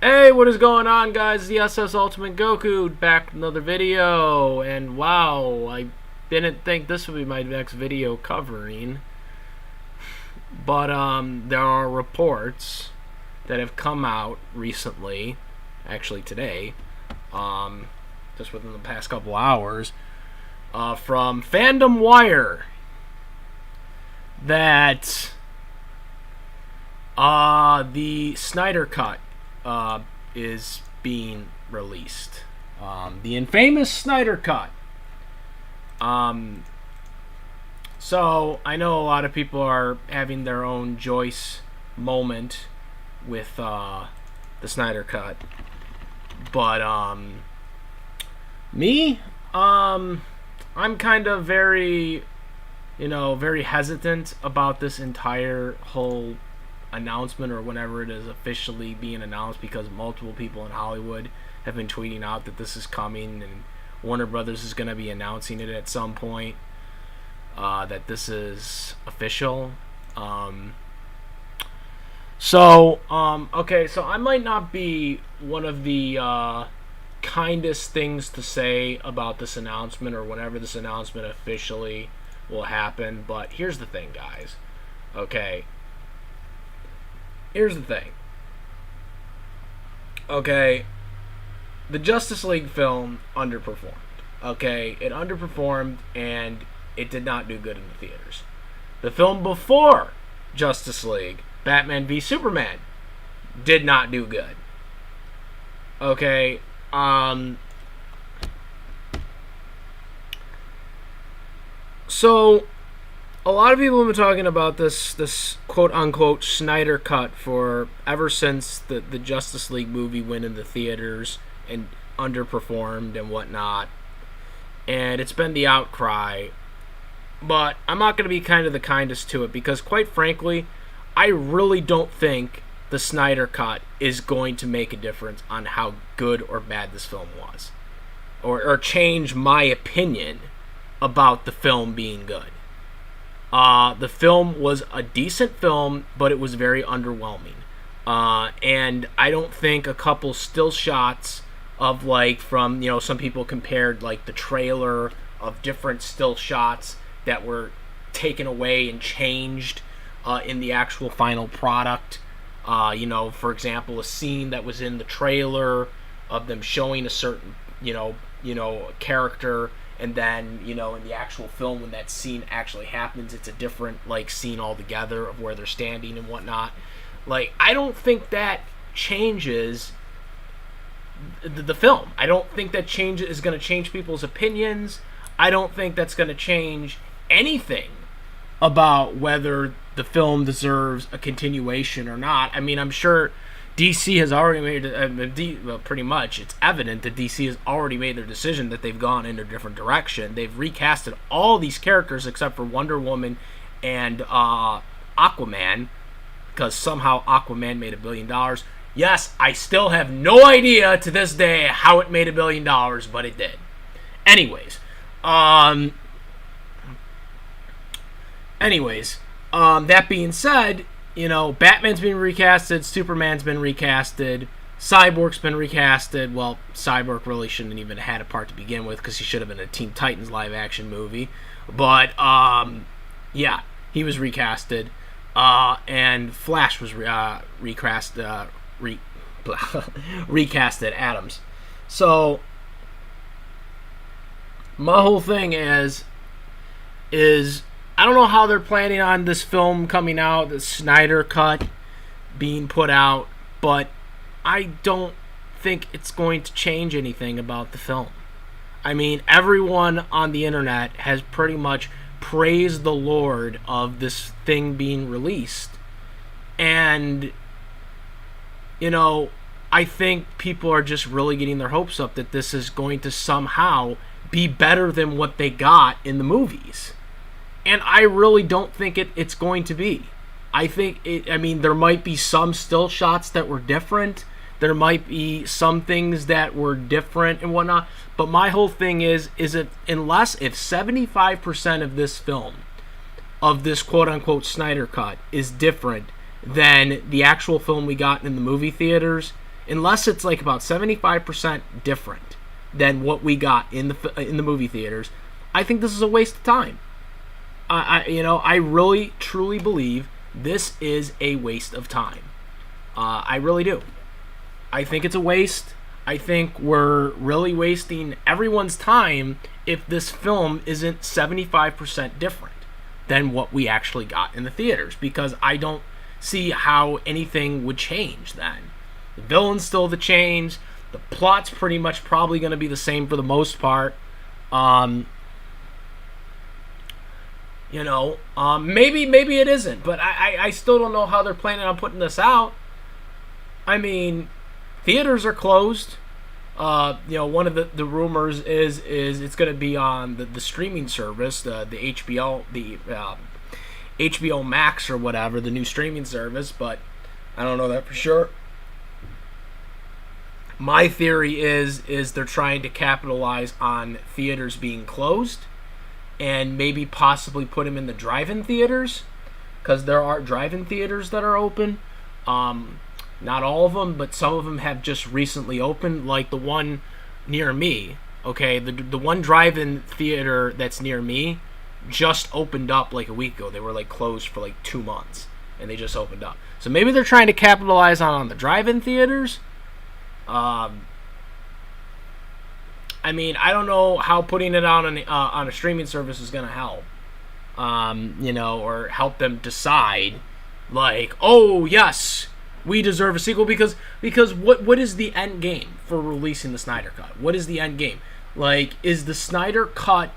Hey, what is going on, guys? The SS Ultimate Goku back with another video, and wow, I didn't think this would be my next video covering, but there are reports that have come out recently, actually today, just within the past couple hours, from Fandom Wire that the Snyder Cut is being released. The infamous Snyder Cut. So I know a lot of people are having their own Joyce moment with the Snyder Cut, but me, I'm kind of very hesitant about this entire whole announcement, or whenever it is officially being announced, because multiple people in Hollywood have been tweeting out that this is coming, and Warner Brothers is going to be announcing it at some point, that this is official. So I might not be one of the kindest things to say about this announcement, or whenever this announcement officially will happen, but here's the thing, guys. Here's the thing. The Justice League film underperformed. It underperformed, and it did not do good in the theaters. The film before Justice League, Batman v Superman, did not do good. So a lot of people have been talking about this quote-unquote Snyder Cut for ever since the Justice League movie went in the theaters and underperformed and whatnot. And it's been the outcry. But I'm not going to be kind of the kindest to it, because quite frankly, I really don't think the Snyder Cut is going to make a difference on how good or bad this film was. Or change my opinion about the film being good. The film was a decent film, but it was very underwhelming. And I don't think a couple still shots of, from, some people compared, the trailer of different still shots that were taken away and changed in the actual final product. For example, a scene that was in the trailer of them showing a certain, character, and then, in the actual film, when that scene actually happens, it's a different, scene altogether of where they're standing and whatnot. I don't think that changes the film. I don't think that is going to change people's opinions. I don't think that's going to change anything about whether the film deserves a continuation or not. I mean, I'm sure DC has already made pretty much it's evident that DC has already made their decision, that they've gone in a different direction. They've recasted all these characters except for Wonder Woman and Aquaman, because somehow Aquaman made $1 billion. Yes, I still have no idea to this day how it made $1 billion, but it did. Anyways, that being said, Batman's been recasted, Superman's been recasted, Cyborg's been recasted. Well, Cyborg really shouldn't even have had a part to begin with, because he should have been a Teen Titans live-action movie. But, yeah, he was recasted. And Flash was recasted Adams. So, my whole thing is I don't know how they're planning on this film coming out, the Snyder Cut being put out, but I don't think it's going to change anything about the film. I mean, everyone on the internet has pretty much praised the Lord of this thing being released. And, I think people are just really getting their hopes up that this is going to somehow be better than what they got in the movies. And I really don't think it's going to be. I think there might be some still shots that were different. There might be some things that were different and whatnot. But my whole thing is if 75% of this film, of this quote-unquote Snyder Cut, is different than the actual film we got in the movie theaters, unless it's like about 75% different than what we got in the movie theaters, I think this is a waste of time. I really truly believe this is a waste of time. I really do. I think it's a waste. I think we're really wasting everyone's time if this film isn't 75% different than what we actually got in the theaters, because I don't see how anything would change then. The villain's still the change. The plot's pretty much probably going to be the same for the most part. Maybe it isn't, but I still don't know how they're planning on putting this out. I mean, theaters are closed. One of the rumors is it's going to be on the streaming service, the HBO Max or whatever, the new streaming service, but I don't know that for sure. My theory is they're trying to capitalize on theaters being closed and maybe possibly put them in the drive-in theaters, because there are drive-in theaters that are open. Not all of them, but some of them have just recently opened, like the one near me. Okay, the one drive-in theater that's near me just opened up like a week ago. They were like closed for like 2 months, and they just opened up. So maybe they're trying to capitalize on the drive-in theaters. I don't know how putting it on a streaming service is going to help. Or help them decide, like, oh yes, we deserve a sequel, because what is the end game for releasing the Snyder Cut? What is the end game? Like, is the Snyder Cut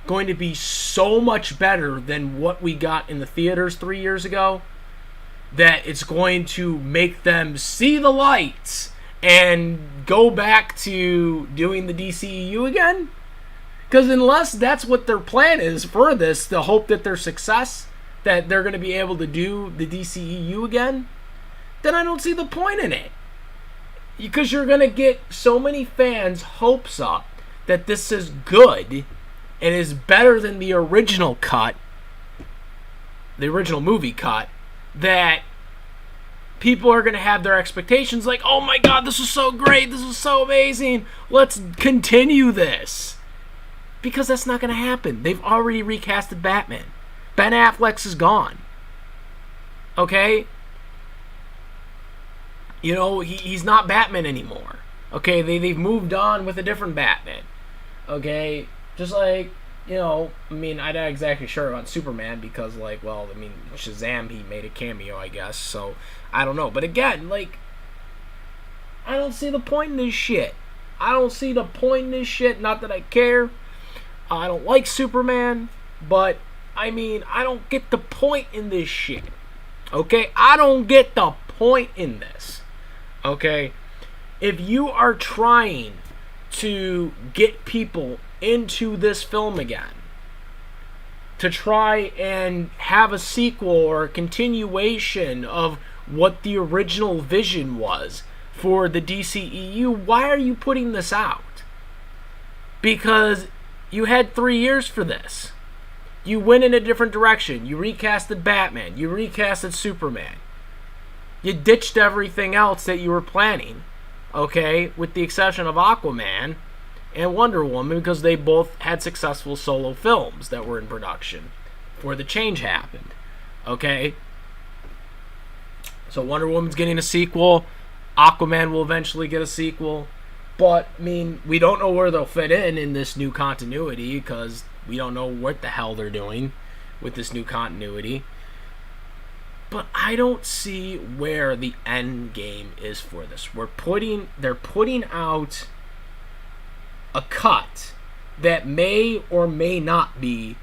going to be so much better than what we got in the theaters 3 years ago that it's going to make them see the lights and go back to doing the DCEU again? Because unless that's what their plan is for this, the hope that their success, that they're going to be able to do the DCEU again, then I don't see the point in it. Because you're going to get so many fans' hopes up that this is good and is better than the original cut, the original movie cut, that people are going to have their expectations like, oh my god, this was so great, this was so amazing, let's continue this. Because that's not going to happen. They've already recasted Batman. Ben Affleck's is gone. Okay? He's not Batman anymore. Okay? They've moved on with a different Batman. Okay? Just like, I'm not exactly sure on Superman because, Shazam, he made a cameo, I guess. So, I don't know. But again, I don't see the point in this shit. Not that I care. I don't like Superman. But, I don't get the point in this shit. Okay? I don't get the point in this. Okay? If you are trying to get people into this film again, to try and have a sequel or a continuation of what the original vision was for the DCEU, why are you putting this out? Because you had 3 years for this. You went in a different direction. You recasted Batman. You recasted Superman. You ditched everything else that you were planning, okay, with the exception of Aquaman and Wonder Woman, because they both had successful solo films that were in production before the change happened, okay? So Wonder Woman's getting a sequel. Aquaman will eventually get a sequel. But, we don't know where they'll fit in this new continuity, because we don't know what the hell they're doing with this new continuity. But I don't see where the end game is for this. They're putting out a cut that may or may not be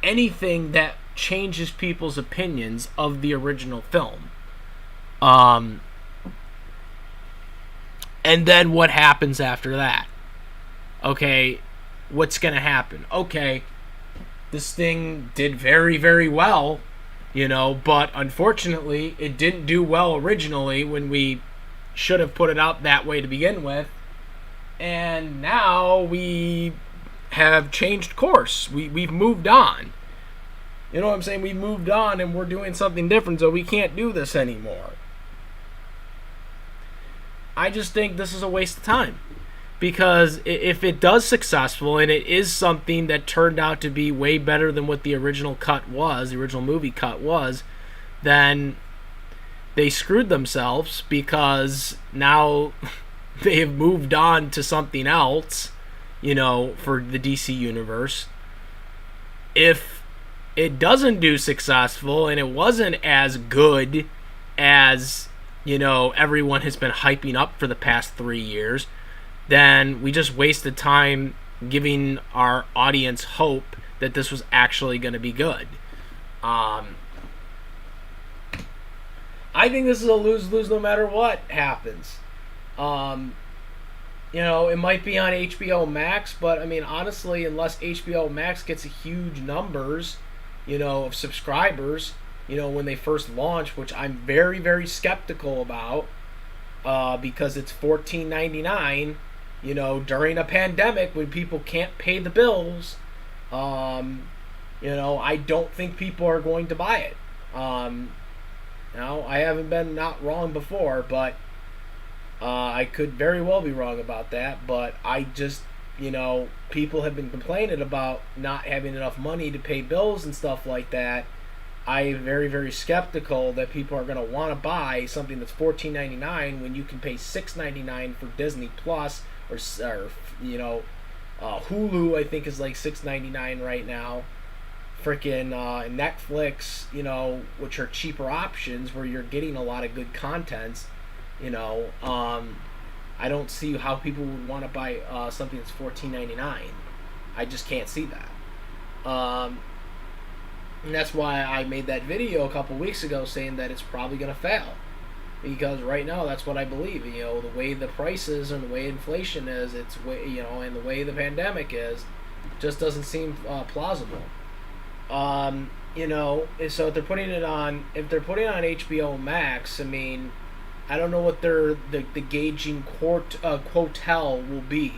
anything that changes people's opinions of the original film. And then what happens after that? Okay, what's going to happen? Okay, this thing did very, very well, but unfortunately it didn't do well originally when we should have put it out that way to begin with. And now we have changed course. We've moved on. You know what I'm saying? We moved on and we're doing something different, so we can't do this anymore. I just think this is a waste of time. Because if it does successful and it is something that turned out to be way better than what the original cut was, the original movie cut was, then they screwed themselves because now they have moved on to something else, for the DC universe. If it doesn't do successful and it wasn't as good as, everyone has been hyping up for the past 3 years, then we just wasted time giving our audience hope that this was actually going to be good. I think this is a lose-lose no matter what happens. It might be on HBO Max, but I mean, honestly, unless HBO Max gets huge numbers, of subscribers, when they first launch, which I'm very, very skeptical about, because it's $14.99, during a pandemic when people can't pay the bills, I don't think people are going to buy it. I haven't been not wrong before, but I could very well be wrong about that. But I just, people have been complaining about not having enough money to pay bills and stuff like that. I'm very, very skeptical that people are going to want to buy something that's $14.99 when you can pay $6.99 for Disney Plus or Hulu. I think is like $6.99 right now. Freaking Netflix, which are cheaper options where you're getting a lot of good content. I don't see how people would want to buy something that's $14.99. I just can't see that. And that's why I made that video a couple weeks ago saying that it's probably going to fail. Because right now, that's what I believe. The way the prices and the way inflation is, it's way, and the way the pandemic is, just doesn't seem plausible. So if they're putting it on HBO Max, I mean, I don't know what the gauging quotale will be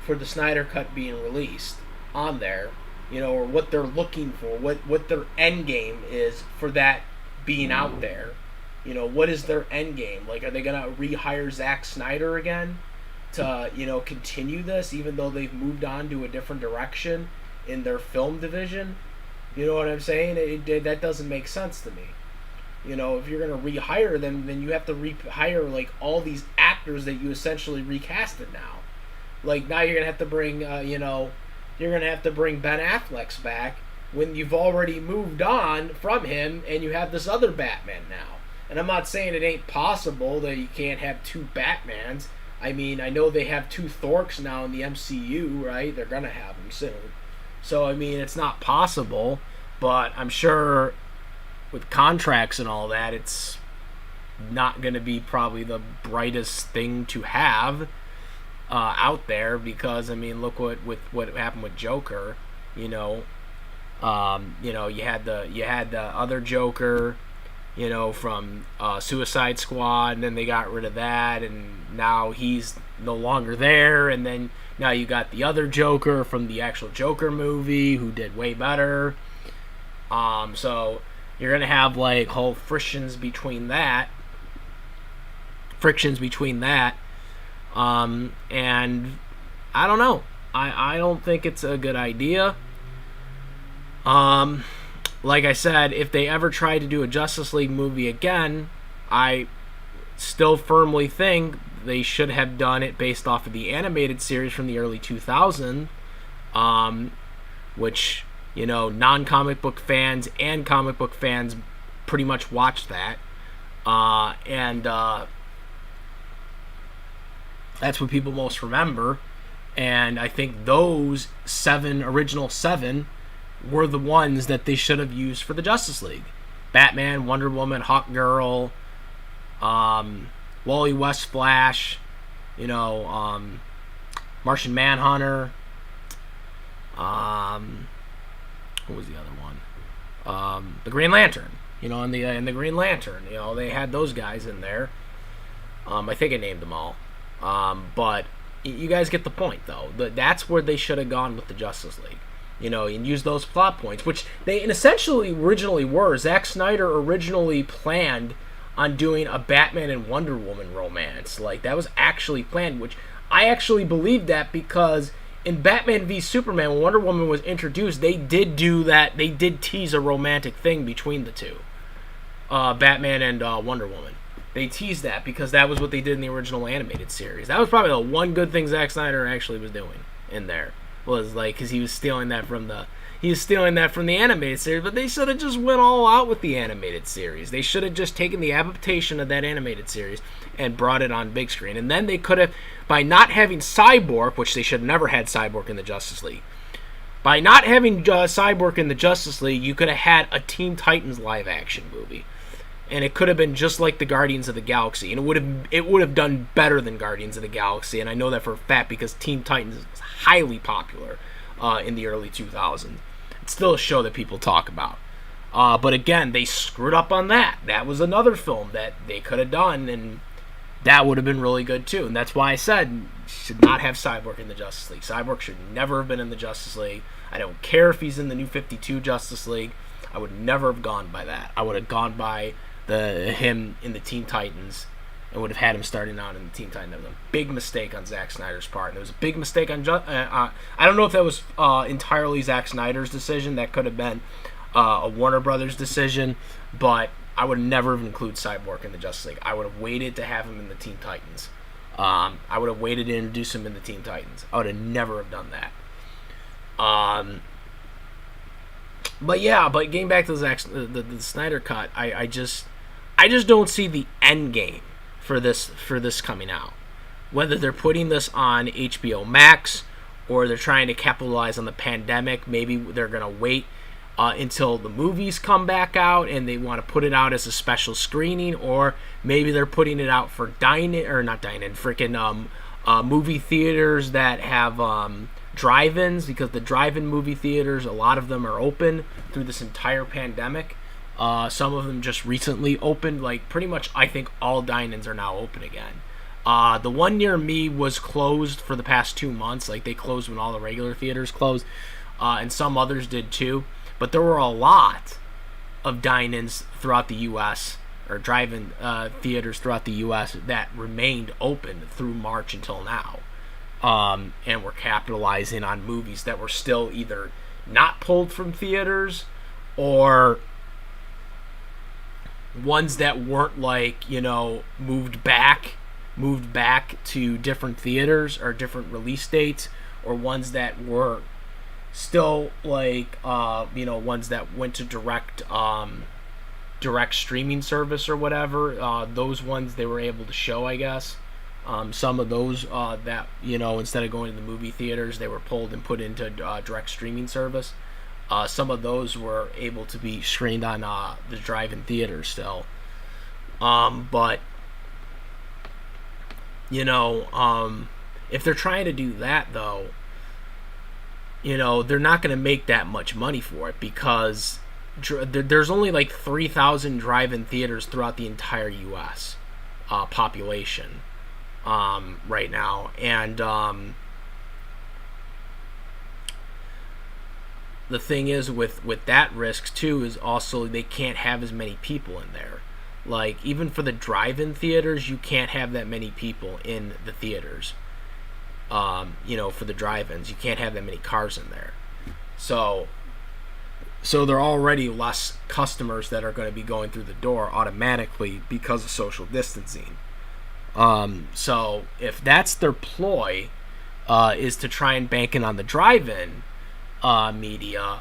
for the Snyder Cut being released on there. Or what they're looking for, what their end game is for that being out there. What is their end game? Like, are they gonna rehire Zack Snyder again to, continue this, even though they've moved on to a different direction in their film division? You know what I'm saying? That doesn't make sense to me. If you're gonna rehire them, then you have to rehire like all these actors that you essentially recasted now. Like, now you're gonna have to bring, you're going to have to bring Ben Affleck back when you've already moved on from him and you have this other Batman now. And I'm not saying it ain't possible that you can't have two Batmans. I mean, I know they have two Thorks now in the MCU, right? They're going to have them soon. So, I mean, it's not possible, but I'm sure with contracts and all that, it's not going to be probably the brightest thing to have out there, because I mean, look what happened with Joker. You had the other Joker, from Suicide Squad, and then they got rid of that, and now he's no longer there. And then now you got the other Joker from the actual Joker movie, who did way better. So you're gonna have like whole frictions between that. And I don't know. I don't think it's a good idea. Like I said, if they ever try to do a Justice League movie again, I still firmly think they should have done it based off of the animated series from the early 2000s, which, non-comic book fans and comic book fans pretty much watched that. That's what people most remember. And I think those original seven were the ones that they should have used for the Justice League. Batman, Wonder Woman, Hawkgirl, Wally West Flash, Martian Manhunter. What was the other one? The Green Lantern. And the Green Lantern. They had those guys in there. I think I named them all. But you guys get the point, though. That's where they should have gone with the Justice League. And use those plot points, which they essentially originally were. Zack Snyder originally planned on doing a Batman and Wonder Woman romance. Like, that was actually planned, which I actually believe that, because in Batman v Superman, when Wonder Woman was introduced, they did do that. They did tease a romantic thing between the two, Batman and Wonder Woman. They teased that because that was what they did in the original animated series. That was probably the one good thing Zack Snyder actually was doing in there, was like, because he was stealing that from the animated series. But they should have just went all out with the animated series. They should have just taken the adaptation of that animated series and brought it on big screen. And then they could have, by not having Cyborg, which they should have never had Cyborg in the Justice League, by not having Cyborg in the Justice League, you could have had a Teen Titans live action movie. And it could have been just like the Guardians of the Galaxy, and it would have done better than Guardians of the Galaxy, and I know that for a fact because Teen Titans was highly popular in the early 2000s. It's still a show that people talk about. But again, they screwed up on that. That was another film that they could have done, and that would have been really good too. And that's why I said should not have Cyborg in the Justice League. Cyborg should never have been in the Justice League. I don't care if he's in the New 52 Justice League. I would never have gone by that. I would have gone by him in the Teen Titans, and would have had him starting out in the Teen Titans. That was a big mistake on Zack Snyder's part, and it was a big mistake on I don't know if that was entirely Zack Snyder's decision. That could have been a Warner Brothers decision, but I would never have included Cyborg in the Justice League. I would have waited to have him in the Teen Titans. I would have waited to introduce him in the Teen Titans. I would have never have done that. But getting back to the Snyder Cut, I just don't see the end game for this coming out. Whether they're putting this on HBO Max or they're trying to capitalize on the pandemic, maybe they're gonna wait until the movies come back out and they want to put it out as a special screening, or maybe they're putting it out for movie theaters that have drive-ins, because the drive-in movie theaters, a lot of them are open through this entire pandemic. Some of them just recently opened. Like, pretty much, I think all dine-ins are now open again. The one near me was closed for the past 2 months. Like, they closed when all the regular theaters closed, and some others did too. But there were a lot of dine-ins throughout the U.S., or drive-in theaters throughout the U.S. that remained open through March until now. And were capitalizing on movies that were still either not pulled from theaters, or ones that weren't, like, moved back to different theaters or different release dates, or ones that were still, like, ones that went to direct streaming service or whatever. Those ones they were able to show, I guess. Some of those that, instead of going to the movie theaters, they were pulled and put into direct streaming service. Some of those were able to be screened on the drive-in theaters still. But, if they're trying to do that, though, they're not going to make that much money for it, because there's only like 3,000 drive-in theaters throughout the entire U.S. Population right now. And the thing is with that risk too is also they can't have as many people in there. Like, even for the drive-in theaters, you can't have that many people in the theaters. For the drive-ins, you can't have that many cars in there. So there are already less customers that are going to be going through the door automatically because of social distancing. So if that's their ploy, is to try and bank it on the drive-in media,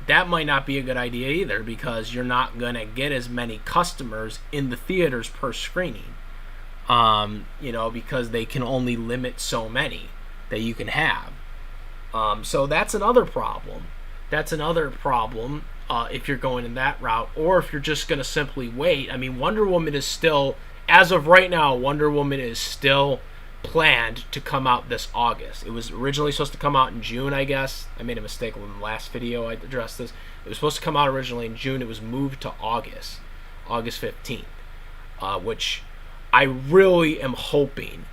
that might not be a good idea either, because you're not going to get as many customers in the theaters per screening, because they can only limit so many that you can have. So that's another problem. If you're going in that route, or if you're just going to simply wait. I mean, Wonder Woman is still, as of right now, Wonder Woman is still planned to come out this August. It was originally supposed to come out in June, I guess. I made a mistake in the last video I addressed this. It was supposed to come out originally in June. It was moved to August 15th, which I really am hoping.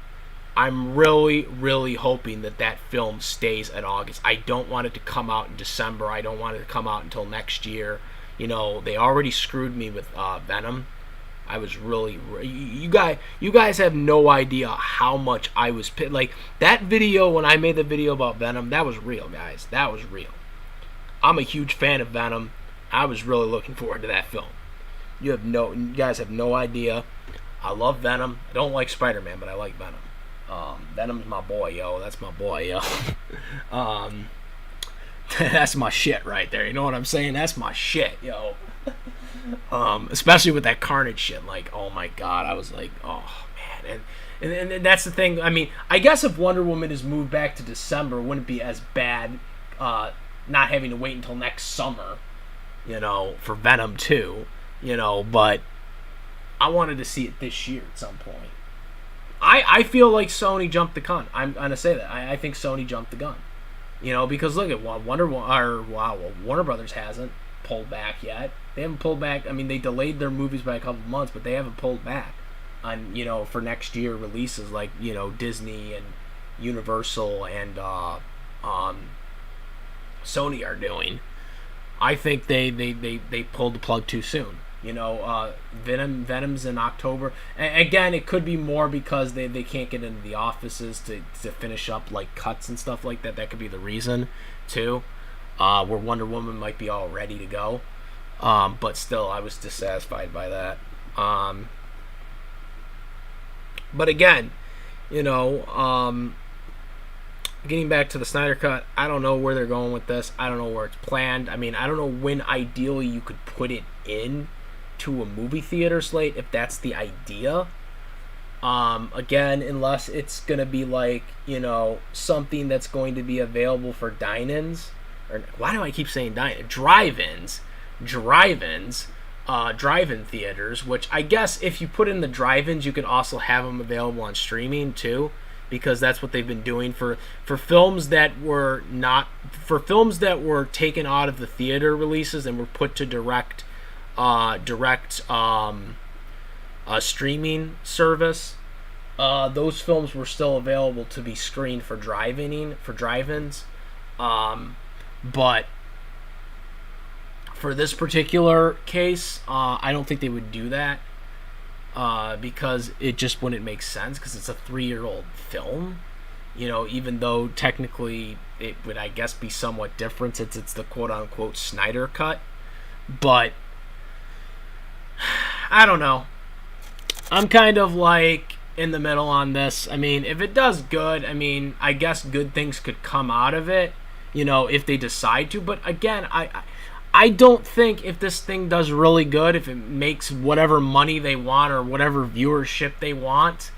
I'm really, really hoping that film stays at August. I don't want it to come out in December. I don't want it to come out until next year. They already screwed me with Venom. I was really you guys have no idea how much I was like that video when I made the video about Venom. That was real, guys. That was real. I'm a huge fan of Venom. I was really looking forward to that film. You guys have no idea. I love Venom. I don't like Spider-Man, but I like Venom. Venom's my boy, yo. That's my boy, yo. That's my shit right there. You know what I'm saying? That's my shit, yo. Especially with that Carnage shit. Like, oh my god, I was like, oh man. And that's the thing. I mean, I guess if Wonder Woman is moved back to December, it wouldn't be as bad. Not having to wait until next summer, for Venom 2, but I wanted to see it this year at some point. I feel like Sony jumped the gun. I'm gonna say that. I think Sony jumped the gun. Because look at Warner Brothers hasn't pulled back yet. They haven't pulled back. I mean, they delayed their movies by a couple of months, but they haven't pulled back on for next year releases like Disney and Universal and Sony are doing. I think they pulled the plug too soon. Venom's in October. Again, it could be more because they can't get into the offices to finish up like cuts and stuff like that. That could be the reason too. Where Wonder Woman might be all ready to go. But still, I was dissatisfied by that. But again, getting back to the Snyder Cut, I don't know where they're going with this. I don't know where it's planned. I mean, I don't know when ideally you could put it in to a movie theater slate if that's the idea. Again, unless it's going to be like, something that's going to be available for dine-ins. Or why do I keep saying dine-in? Drive-ins. Drive-in theaters, which I guess if you put in the drive-ins, you can also have them available on streaming too, because that's what they've been doing for films that were taken out of the theater releases and were put to direct streaming service. Those films were still available to be screened for drive-ins, but for this particular case, I don't think they would do that because it just wouldn't make sense because it's a 3-year-old film. Even though technically it would, I guess, be somewhat different since it's the quote-unquote Snyder Cut. But I don't know. I'm kind of like in the middle on this. I mean, if it does good, I guess good things could come out of it, if they decide to. But again, I don't think if this thing does really good, if it makes whatever money they want or whatever viewership they want,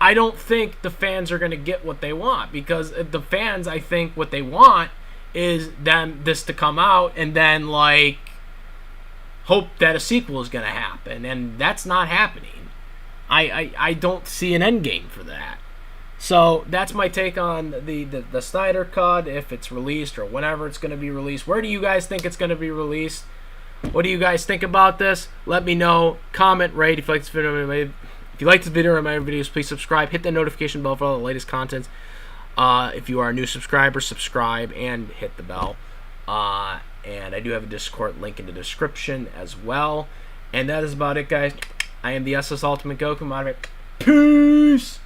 I don't think the fans are going to get what they want. Because the fans, I think what they want is this to come out and then like hope that a sequel is going to happen, and that's not happening. I don't see an end game for that. So that's my take on the Snyder Cut, if it's released or whenever it's going to be released. Where do you guys think it's going to be released? What do you guys think about this? Let me know. Comment, rate if you like this video. If you like this video or my videos, please subscribe. Hit the notification bell for all the latest content. If you are a new subscriber, subscribe and hit the bell. And I do have a Discord link in the description as well. And that is about it, guys. I am the SS Ultimate Goku. Peace!